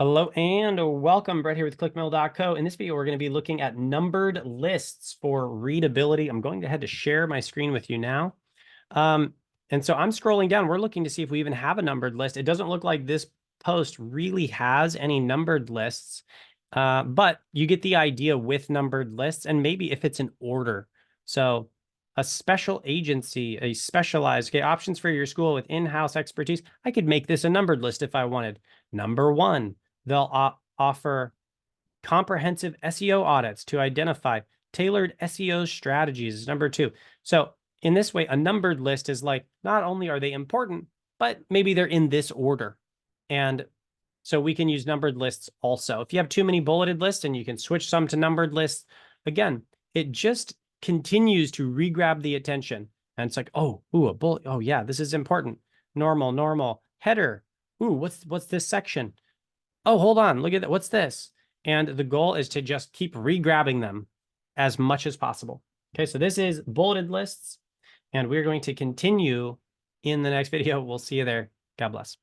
Hello and welcome. Brett here with clickmill.co. In this video, we're going to be looking at numbered lists for readability. I'm going to head to share my screen with you now. And so I'm scrolling down. We're looking to see if we even have a numbered list. It doesn't look like this post really has any numbered lists, but you get the idea with numbered lists and maybe if it's an order. So a special agency, a specialized, options for your school with in-house expertise. I could make this a numbered list if I wanted. Number one. They'll offer comprehensive SEO audits to identify tailored SEO strategies. Number two. So in this way, a numbered list is like, not only are they important, but maybe they're in this order. And so we can use numbered lists also. If you have too many bulleted lists and you can switch some to numbered lists, again, it just continues to re-grab the attention. And it's like, oh, ooh, a bullet. Oh yeah, this is important. Normal, header. Ooh, what's this section? Oh, hold on, look at that. What's this? And the goal is to just keep re-grabbing them as much as possible. Okay, so this is bulleted lists, and we're going to continue in the next video. We'll see you there. God bless.